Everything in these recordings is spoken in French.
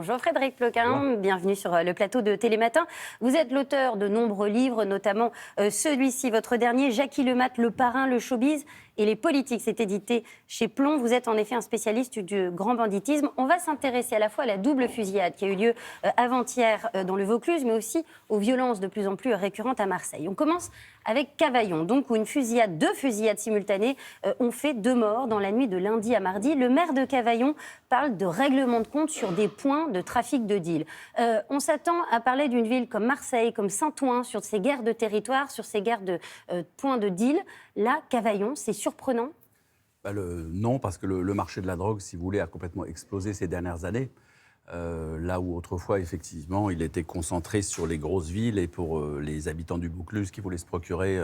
Bonjour Frédéric Ploquin, Bonjour. bienvenue sur le plateau de Télématin. Vous êtes l'auteur de nombreux livres, notamment celui-ci, votre dernier, Jackie Lemat, Le Parrain, le showbiz et les politiques. C'est édité chez Plomb. Vous êtes en effet un spécialiste du grand banditisme. On va s'intéresser à la fois à la double fusillade qui a eu lieu avant-hier dans le Vaucluse, mais aussi aux violences de plus en plus récurrentes à Marseille. On commence avec Cavaillon, donc où deux fusillades simultanées ont fait 2 morts dans la nuit de lundi à mardi. Le maire de Cavaillon parle de règlement de compte sur des points de trafic de deal. On s'attend à parler d'une ville comme Marseille, comme Saint-Ouen, sur ces guerres de territoire, sur ces guerres de points de deal. Là, Cavaillon, c'est surprenant? Non, parce que le marché de la drogue, si vous voulez, a complètement explosé ces dernières années. Là où autrefois, effectivement, il était concentré sur les grosses villes et pour les habitants du Vaucluse qui voulaient se procurer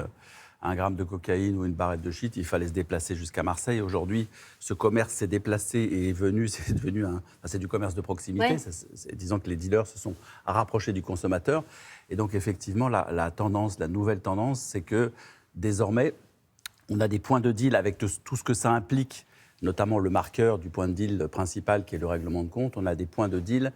1 gramme de cocaïne ou une barrette de shit, il fallait se déplacer jusqu'à Marseille. Aujourd'hui, ce commerce s'est déplacé et c'est devenu c'est du commerce de proximité. Ouais. Disons que les dealers se sont rapprochés du consommateur. Et donc, effectivement, la nouvelle tendance, c'est que désormais, on a des points de deal avec tout ce que ça implique, notamment le marqueur du point de deal principal qui est le règlement de compte. On a des points de deal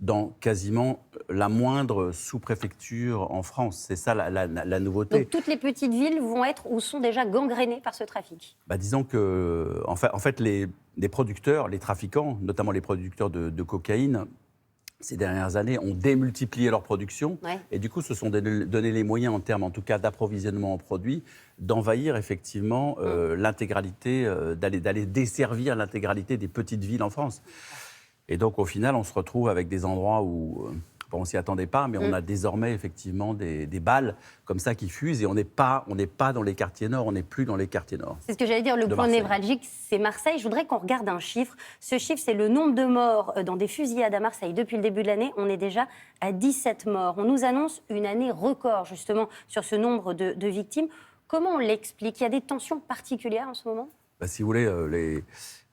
dans quasiment la moindre sous-préfecture en France. C'est ça la nouveauté. Donc toutes les petites villes vont être ou sont déjà gangrénées par ce trafic? Disons que, en fait les producteurs, les trafiquants, notamment les producteurs de cocaïne, ces dernières années, ont démultiplié leur production et du coup se sont donné les moyens, en termes en tout cas d'approvisionnement en produits, d'envahir effectivement l'intégralité, d'aller desservir l'intégralité des petites villes en France. Et donc au final, on se retrouve avec des endroits où on ne s'y attendait pas, mais on a désormais effectivement des balles comme ça qui fusent et on n'est pas dans les quartiers nord, on n'est plus dans les quartiers nord. C'est ce que j'allais dire, le point névralgique, c'est Marseille. Je voudrais qu'on regarde un chiffre. Ce chiffre, c'est le nombre de morts dans des fusillades à Marseille. Depuis le début de l'année, on est déjà à 17 morts. On nous annonce une année record justement sur ce nombre de victimes. Comment on l'explique? Il y a des tensions particulières en ce moment? Si vous voulez,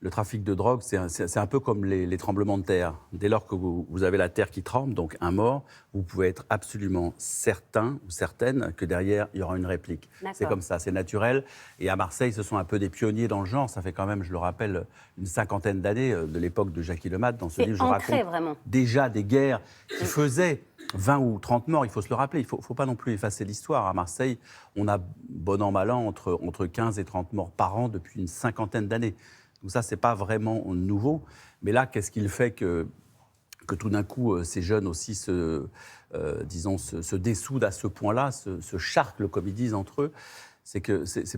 le trafic de drogue, c'est un peu comme les tremblements de terre. Dès lors que vous avez la terre qui tremble, donc un mort, vous pouvez être absolument certain ou certaine que derrière, il y aura une réplique. C'est comme ça, c'est naturel. Et à Marseille, ce sont un peu des pionniers dans le genre. Ça fait quand même, je le rappelle, une 50aine d'années de l'époque de Jackie Lemat. Dans ce livre, je raconte vraiment déjà des guerres qui faisaient 20 ou 30 morts, il faut se le rappeler. Il ne faut pas non plus effacer l'histoire. À Marseille, on a, bon an, mal an, entre 15 et 30 morts par an depuis une 50aine d'années. Donc ça, ce n'est pas vraiment nouveau. Mais là, qu'est-ce qu'il fait que tout d'un coup, ces jeunes aussi se dessoudent à ce point-là, se charclent, comme ils disent entre eux? C'est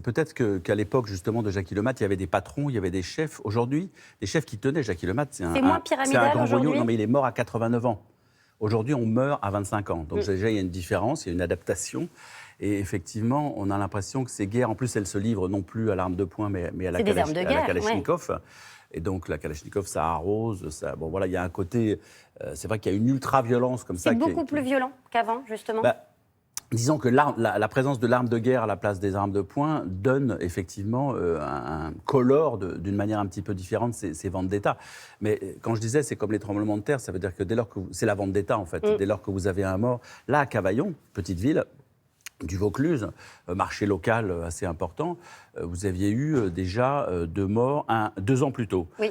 peut-être qu'à l'époque, justement, de Jackie Lemat, il y avait des patrons, il y avait des chefs. Aujourd'hui, les chefs qui tenaient Jackie Lemat, c'est moins pyramidal aujourd'hui. Non, mais il est mort à 89 ans. Aujourd'hui, on meurt à 25 ans. Donc déjà, il y a une différence, il y a une adaptation. Et effectivement, on a l'impression que ces guerres, en plus, elles se livrent non plus à l'arme de poing, mais à la Kalachnikov. Ouais. Et donc, la Kalachnikov, ça arrose. Bon, voilà, il y a un côté... c'est vrai qu'il y a une ultra-violence comme ça. C'est beaucoup plus violent qu'avant, justement. Disons que la présence de l'arme de guerre à la place des armes de poing donne effectivement un colore d'une manière un petit peu différente ces ventes d'État. Mais quand je disais, c'est comme les tremblements de terre, ça veut dire que dès lors que c'est la vente d'État en fait. Dès lors que vous avez un mort, là à Cavaillon, petite ville du Vaucluse, marché local assez important, vous aviez eu déjà 2 morts 2 ans plus tôt. Oui.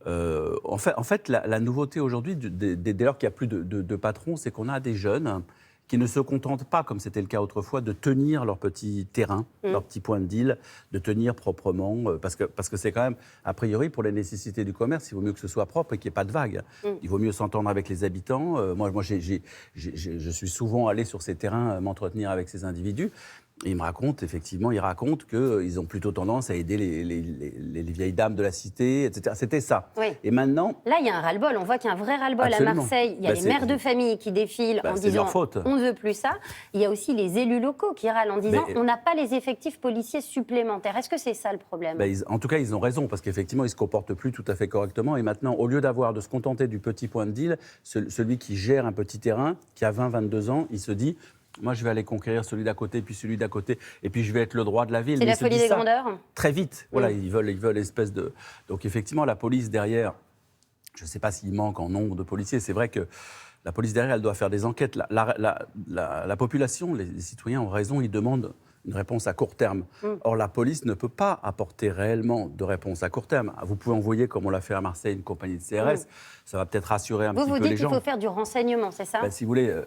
En fait, la nouveauté aujourd'hui, dès lors qu'il n'y a plus de patrons, c'est qu'on a des jeunes qui ne se contentent pas, comme c'était le cas autrefois, de tenir leur petit terrain, leur petit point de deal, de tenir proprement, parce que c'est quand même, a priori, pour les nécessités du commerce, il vaut mieux que ce soit propre et qu'il n'y ait pas de vagues. Il vaut mieux s'entendre avec les habitants. Moi je suis souvent allé sur ces terrains m'entretenir avec ces individus. Et ils racontent qu'ils ont plutôt tendance à aider les vieilles dames de la cité, etc. C'était ça. Oui. Et maintenant... Là, il y a un ras-le-bol. On voit qu'il y a un vrai ras-le-bol à Marseille. Il y a les mères de famille qui défilent en disant « on ne veut plus ça ». Il y a aussi les élus locaux qui râlent en disant « on n'a pas les effectifs policiers supplémentaires ». Est-ce que c'est ça le problème? En tout cas, ils ont raison, parce qu'effectivement, ils ne se comportent plus tout à fait correctement. Et maintenant, au lieu de se contenter du petit point de deal, celui qui gère un petit terrain, qui a 20-22 ans, il se dit... Moi, je vais aller conquérir celui d'à côté, puis celui d'à côté, et puis je vais être le droit de la ville. C'est la folie des grandeurs. Très vite. Voilà, ils veulent espèce de... Donc, effectivement, la police derrière, je ne sais pas s'il manque en nombre de policiers. C'est vrai que la police derrière, elle doit faire des enquêtes. La population, les citoyens ont raison, ils demandent une réponse à court terme. Or, la police ne peut pas apporter réellement de réponse à court terme. Vous pouvez envoyer, comme on l'a fait à Marseille, une compagnie de CRS. Ça va peut-être rassurer un petit peu les gens. Vous dites qu'il faut faire du renseignement, c'est ça? Si vous voulez,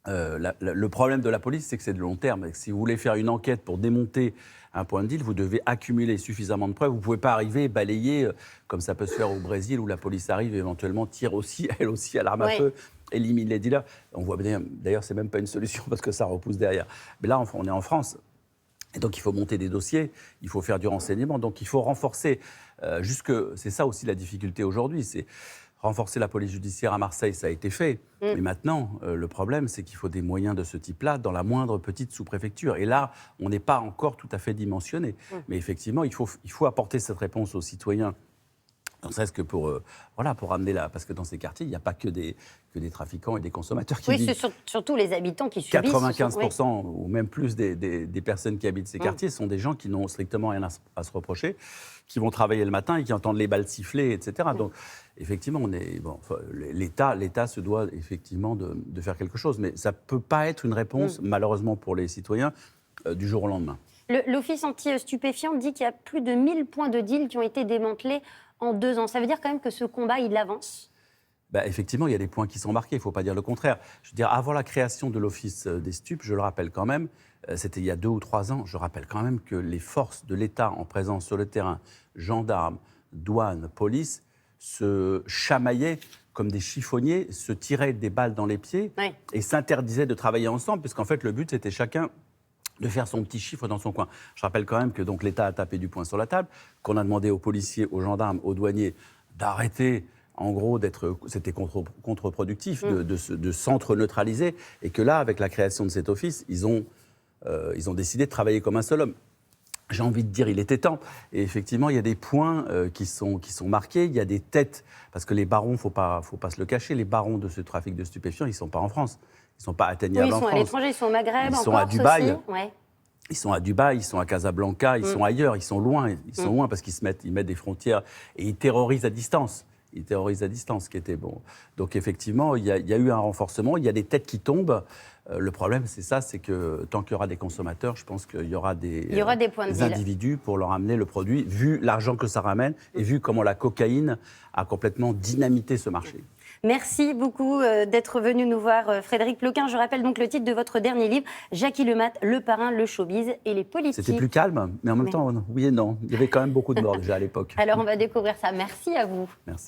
le problème de la police, c'est que c'est de long terme. Et que si vous voulez faire une enquête pour démonter un point de deal, vous devez accumuler suffisamment de preuves. Vous ne pouvez pas arriver et balayer, comme ça peut se faire au Brésil, où la police arrive et éventuellement tire aussi, elle aussi, à l'arme à feu, élimine les dealers. On voit bien, d'ailleurs, ce n'est même pas une solution parce que ça repousse derrière. Mais là, on est en France. Et donc, il faut monter des dossiers, il faut faire du renseignement. Donc, il faut renforcer. C'est ça aussi la difficulté aujourd'hui, c'est renforcer la police judiciaire à Marseille, ça a été fait. Mais maintenant, le problème, c'est qu'il faut des moyens de ce type-là dans la moindre petite sous-préfecture. Et là, on n'est pas encore tout à fait dimensionné. Mais effectivement, il faut apporter cette réponse aux citoyens. Ne serait-ce que pour amener là, parce que dans ces quartiers, il n'y a pas que des trafiquants et des consommateurs qui vivent. Oui, c'est surtout les habitants qui subissent. 95% ou même plus des personnes qui habitent ces quartiers sont des gens qui n'ont strictement rien à se reprocher, qui vont travailler le matin et qui entendent les balles siffler, etc. Donc, effectivement, l'État se doit effectivement de faire quelque chose. Mais ça ne peut pas être une réponse, malheureusement pour les citoyens, du jour au lendemain. L'Office anti-stupéfiants dit qu'il y a plus de 1000 points de deal qui ont été démantelés en 2 ans. Ça veut dire quand même que ce combat, il avance? Effectivement, il y a des points qui sont marqués, il ne faut pas dire le contraire. Je veux dire, avant la création de l'Office des stupes, je le rappelle quand même, c'était il y a 2 ou 3 ans, je rappelle quand même que les forces de l'État en présence sur le terrain, gendarmes, douane, police, se chamaillaient comme des chiffonniers, se tiraient des balles dans les pieds et s'interdisaient de travailler ensemble, puisqu'en fait, le but, c'était chacun de faire son petit chiffre dans son coin. Je rappelle quand même que donc, l'État a tapé du poing sur la table, qu'on a demandé aux policiers, aux gendarmes, aux douaniers d'arrêter, en gros, c'était contre-productif de s'entre-neutraliser, et que là, avec la création de cet office, ils ont décidé de travailler comme un seul homme. J'ai envie de dire, il était temps. Et effectivement, il y a des points qui sont marqués, il y a des têtes, parce que les barons, faut pas se le cacher, les barons de ce trafic de stupéfiants, ils ne sont pas en France. Ils ne sont pas atteignables en France. Ils sont à l'étranger, ils sont au Maghreb, ils en sont à Corse Dubaï. aussi. Ils sont à Dubaï, ils sont à Casablanca, ils sont ailleurs, ils sont loin parce qu'ils mettent des frontières et ils terrorisent à distance. Ce qui était bon. Donc effectivement, il y a eu un renforcement, il y a des têtes qui tombent. Le problème, c'est que tant qu'il y aura des consommateurs, je pense qu'il y aura des individus pour leur amener le produit, vu l'argent que ça ramène et vu comment la cocaïne a complètement dynamité ce marché. Merci beaucoup d'être venu nous voir, Frédéric Ploquin. Je rappelle donc le titre de votre dernier livre, Jackie Lemat, le parrain, le showbiz et les politiques. C'était plus calme, mais en même temps, oui et non. Il y avait quand même beaucoup de morts déjà à l'époque. Alors on va découvrir ça. Merci à vous. Merci.